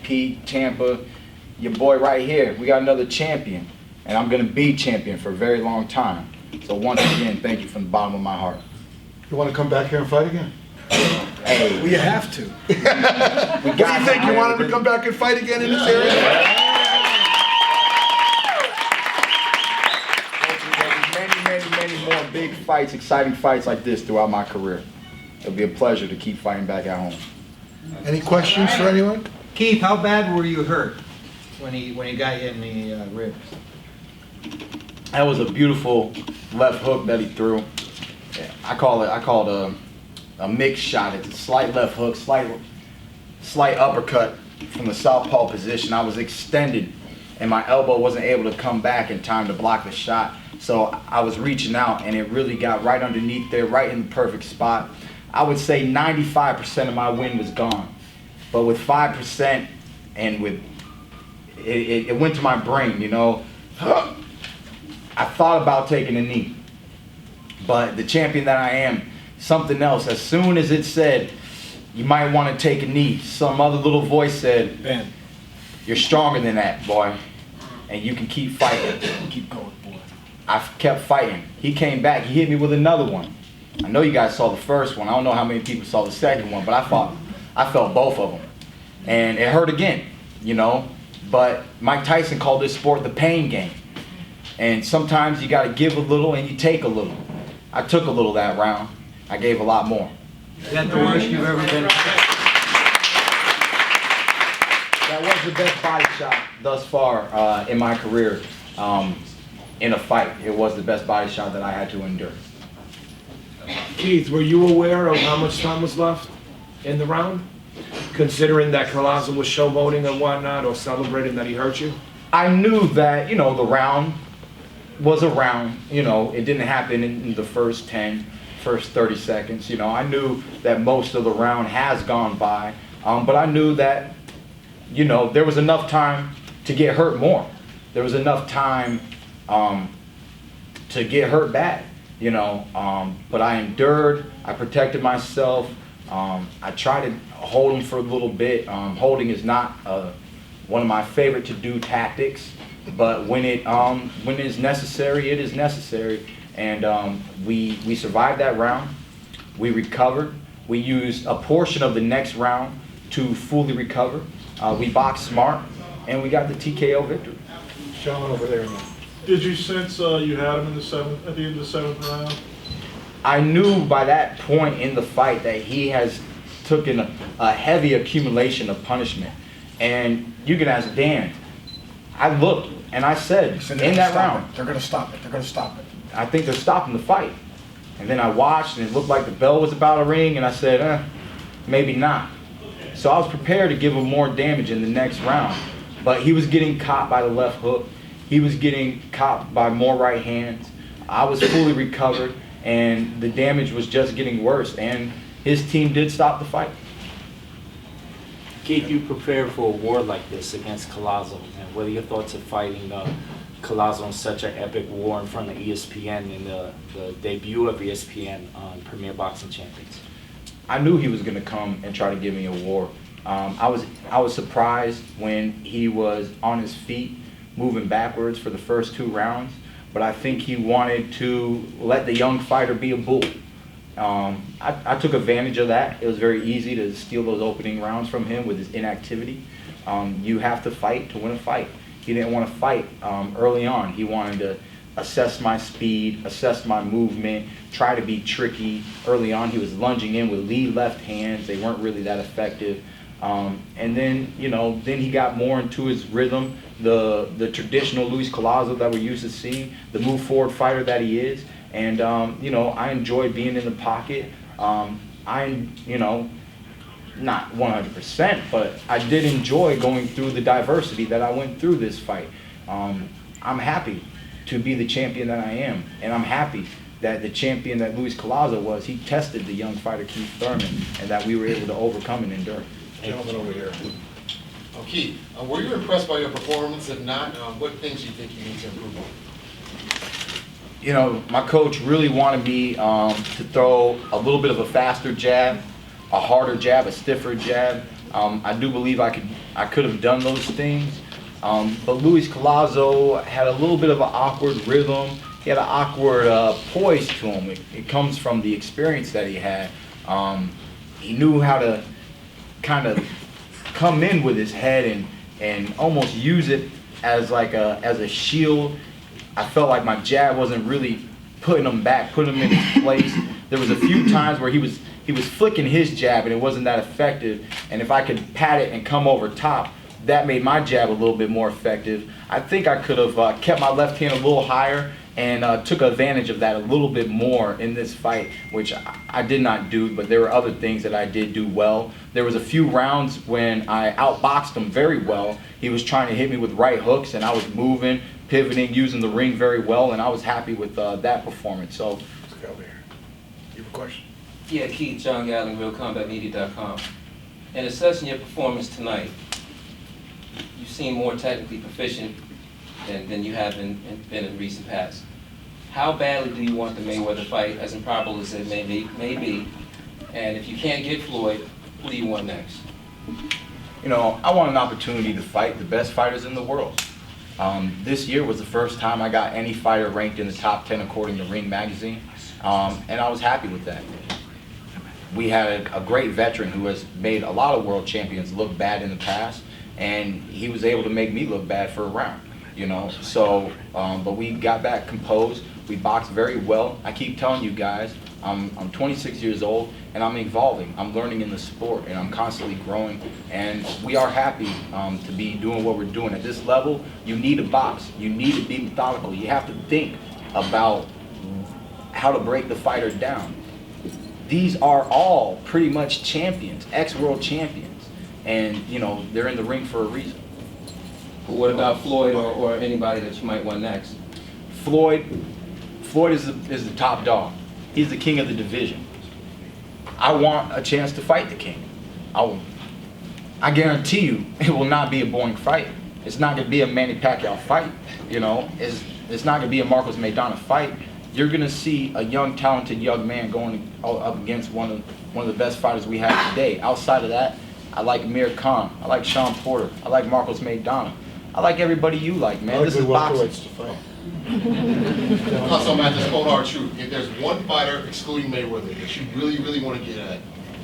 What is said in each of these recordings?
Pete, Tampa, your boy right here. We got another champion, and I'm going to be champion for a very long time. So once again, thank you from the bottom of my heart. You want to come back here and fight again? Hey, Well, you have to. What do you think? You want him to come back and fight again in this area? Many more big fights, exciting fights like this throughout my career. It'll be a pleasure to keep fighting back at home. Any questions for anyone? Keith, how bad were you hurt when he got you in the ribs? That was a beautiful left hook that he threw. Yeah, I call it a mixed shot. It's a slight left hook, slight uppercut from the southpaw position. I was extended, and my elbow wasn't able to come back in time to block the shot. So I was reaching out, and it really got right underneath there, right in the perfect spot. I would say 95% of my win was gone, but with 5%, and with it went to my brain, you know. I thought about taking a knee, but the champion that I am, something else. As soon as it said, you might want to take a knee, some other little voice said, Ben, you're stronger than that, boy, and you can keep fighting. keep going, boy. I kept fighting. He came back, he hit me with another one. I know you guys saw the first one. I don't know how many people saw the second one, but I felt both of them. And it hurt again, you know. But Mike Tyson called this sport the pain game. And sometimes you got to give a little and you take a little. I took a little that round. I gave a lot more. Is that the worst you've ever been? That was the best body shot thus far in my career in a fight. It was the best body shot that I had to endure. Keith, were you aware of how much time was left in the round? Considering that Collazo was showboating and whatnot, or celebrating that he hurt you? I knew that, you know, the round was a round. You know, it didn't happen in the first 30 seconds. You know, I knew that most of the round has gone by, but I knew that, you know, there was enough time to get hurt more. There was enough time to get hurt bad. You know, but I endured, I protected myself, I tried to hold him for a little bit. Holding is not one of my favorite to do tactics, but when it is necessary, it is necessary. And we survived that round, we recovered, we used a portion of the next round to fully recover. We boxed smart, and we got the TKO victory. Gentleman over there. Did you sense you had him in at the end of the seventh round? I knew by that point in the fight that he has taken a heavy accumulation of punishment. And you can ask Dan. I looked and I said, in that round, They're going to stop it. They're going to stop it. I think they're stopping the fight. And then I watched and it looked like the bell was about to ring, and I said, maybe not. So I was prepared to give him more damage in the next round. But he was getting caught by the left hook. He was getting caught by more right hands. I was fully recovered, and the damage was just getting worse, and his team did stop the fight. Keith, you prepared for a war like this against Collazo, and what are your thoughts of fighting Collazo in such an epic war in front of ESPN in the debut of ESPN on Premier Boxing Champions? I knew he was going to come and try to give me a war. I was surprised when he was on his feet, moving backwards for the first 2 rounds, but I think he wanted to let the young fighter be a bull. I took advantage of that. It was very easy to steal those opening rounds from him with his inactivity. You have to fight to win a fight. He didn't want to fight early on. He wanted to assess my speed, assess my movement, try to be tricky. Early on, he was lunging in with lead left hands. They weren't really that effective. And then, you know, then he got more into his rhythm, the traditional Luis Collazo that we're used to seeing, the move forward fighter that he is. And, you know, I enjoyed being in the pocket. You know, not 100%, but I did enjoy going through the diversity that I went through this fight. I'm happy to be the champion that I am, and I'm happy that the champion that Luis Collazo was, he tested the young fighter Keith Thurman, and that we were able to overcome and endure. Gentleman over here. Keith, were you impressed by your performance? If not, what things do you think you need to improve on? You know, my coach really wanted me to throw a little bit of a faster jab, a harder jab, a stiffer jab, I do believe I could have done those things. But Luis Collazo had a little bit of an awkward rhythm. He had an awkward poise to him. It comes from the experience that he had. He knew how to kind of come in with his head and almost use it as like as a shield. I felt like my jab wasn't really putting him back, putting him in his place. There was a few times where he was flicking his jab and it wasn't that effective. And if I could pat it and come over top, that made my jab a little bit more effective. I think I could have kept my left hand a little higher and took advantage of that a little bit more in this fight, which I did not do, but there were other things that I did do well. There was a few rounds when I outboxed him very well. He was trying to hit me with right hooks and I was moving, pivoting, using the ring very well, and I was happy with that performance. So, Let's go over here. You have a question? Yeah, Keith, John Gallen, RealCombatMedia.com. In assessing your performance tonight, you seem more technically proficient than you have been in recent past. How badly do you want the Mayweather fight, as improbable as it may be? And if you can't get Floyd, who do you want next? you know, I want an opportunity to fight the best fighters in the world. This year was the first time I got any fighter ranked in the top 10 according to Ring Magazine, and I was happy with that. We had a great veteran who has made a lot of world champions look bad in the past, and he was able to make me look bad for a round, you know. So, but we got back composed. We boxed very well. I keep telling you guys, I'm 26 years old, and I'm evolving. I'm learning in the sport, and I'm constantly growing. And we are happy to be doing what we're doing. At this level, you need to box. You need to be methodical. You have to think about how to break the fighter down. These are all pretty much champions, ex-world champions, and you know they're in the ring for a reason. But what about Floyd or anybody that you might want next? Floyd is the top dog. He's the king of the division. I want a chance to fight the king. I guarantee you, it will not be a boring fight. It's not going to be a Manny Pacquiao fight. You know, it's not going to be a Marcos Maidana fight. You're going to see a young, talented young man going up against one of the best fighters we have today. Outside of that, I like Amir Khan. I like Sean Porter. I like Marcos Maidana. I like everybody you like, man. This is boxing. Also, Matt, this cold hard truth. If there's one fighter, excluding Mayweather, that you really, really want to get at,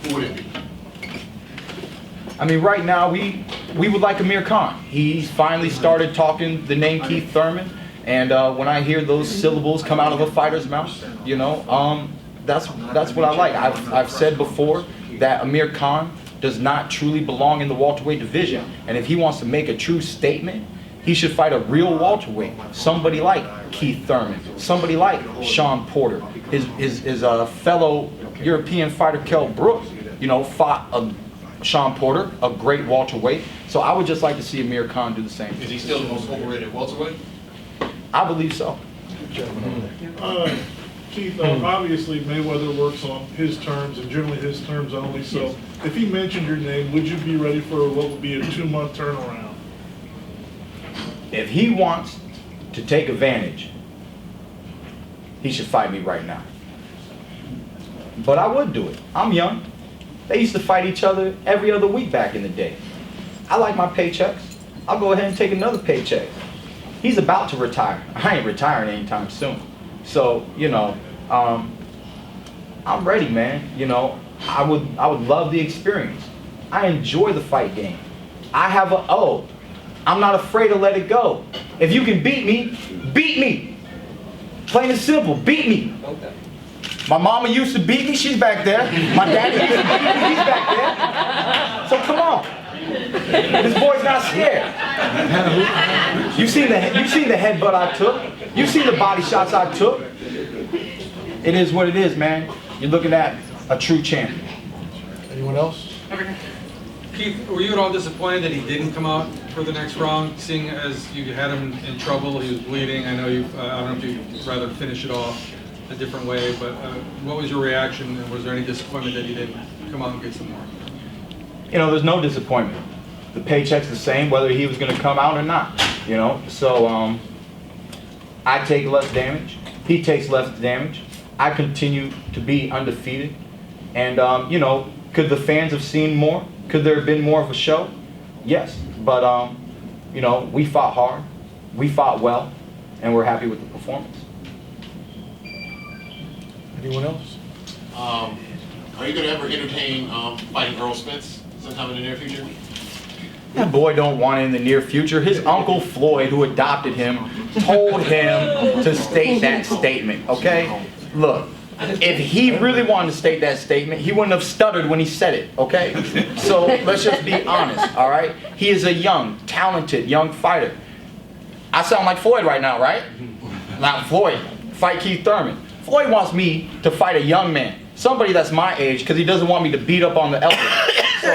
who would it be? I mean, right now, we would like Amir Khan. He's finally started talking the name Keith Thurman. And when I hear those syllables come out of a fighter's mouth, you know, that's what I like. I've said before that Amir Khan does not truly belong in the welterweight division. And if he wants to make a true statement, he should fight a real welterweight. Somebody like Keith Thurman, somebody like Sean Porter. His fellow European fighter, Kell Brook, you know, fought Sean Porter, a great welterweight. So I would just like to see Amir Khan do the same. Is he still the most overrated welterweight? I believe so. Keith, obviously Mayweather works on his terms and generally his terms only. So if he mentioned your name, would you be ready for what would be a 2-month turnaround? If he wants to take advantage, he should fight me right now. But I would do it. I'm young. They used to fight each other every other week back in the day. I like my paychecks. I'll go ahead and take another paycheck. He's about to retire. I ain't retiring anytime soon. So, you know, I'm ready, man. You know, I would love the experience. I enjoy the fight game. I have I'm not afraid to let it go. If you can beat me, beat me. Plain and simple, beat me. Okay. My mama used to beat me, she's back there. My daddy used to beat me, he's back there. So come on. This boy's not scared. You seen the headbutt I took. You seen the body shots I took. It is what it is, man. You're looking at a true champion. Anyone else? Keith, were you at all disappointed that he didn't come out for the next round, seeing as you had him in trouble, he was bleeding? I know I don't know if you'd rather finish it off a different way, but what was your reaction, and was there any disappointment that he didn't come out and get some more? You know, there's no disappointment. The paycheck's the same whether he was going to come out or not, you know? So I take less damage. He takes less damage. I continue to be undefeated. And, you know, could the fans have seen more? Could there have been more of a show? Yes, but you know, we fought hard, we fought well, and we're happy with the performance. Anyone else? Are you going to ever entertain fighting Earl Spence sometime in the near future? That boy don't want it in the near future. His uncle Floyd, who adopted him, told him to state that statement, okay? Look, if he really wanted to state that statement, he wouldn't have stuttered when he said it, okay? So let's just be honest, all right? He is a young, talented, young fighter. I sound like Floyd right now, right? Not Floyd, fight Keith Thurman. Floyd wants me to fight a young man, somebody that's my age, because he doesn't want me to beat up on the elder. So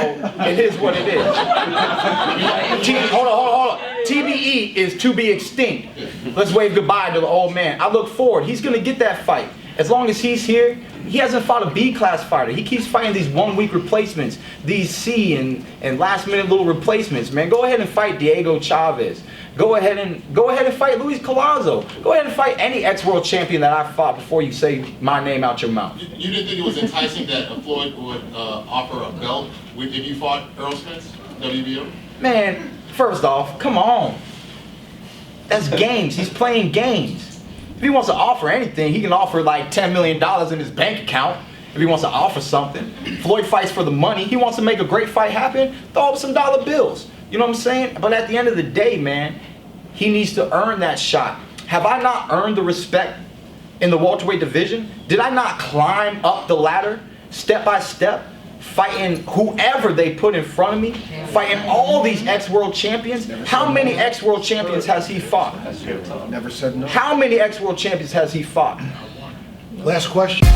it is what it is. Hold on. TBE is to be extinct. Let's wave goodbye to the old man. I look forward. He's going to get that fight. As long as he's here, he hasn't fought a B-class fighter. He keeps fighting these one-week replacements, these C and last-minute little replacements. Man, go ahead and fight Diego Chavez. Go ahead and fight Luis Collazo. Go ahead and fight any ex-world champion that I fought before you say my name out your mouth. You didn't think it was enticing that Floyd would offer a belt if you fought Earl Spence, WBO? Man, first off, come on. That's games. He's playing games. If he wants to offer anything, he can offer like $10 million in his bank account. If he wants to offer something. Floyd fights for the money. He wants to make a great fight happen. Throw up some dollar bills. You know what I'm saying? But at the end of the day, man, he needs to earn that shot. Have I not earned the respect in the welterweight division? Did I not climb up the ladder step by step, fighting whoever they put in front of me, fighting all these ex-world champions? How many ex-world champions has he fought? Never said no. How many ex-world champions has he fought? Last question.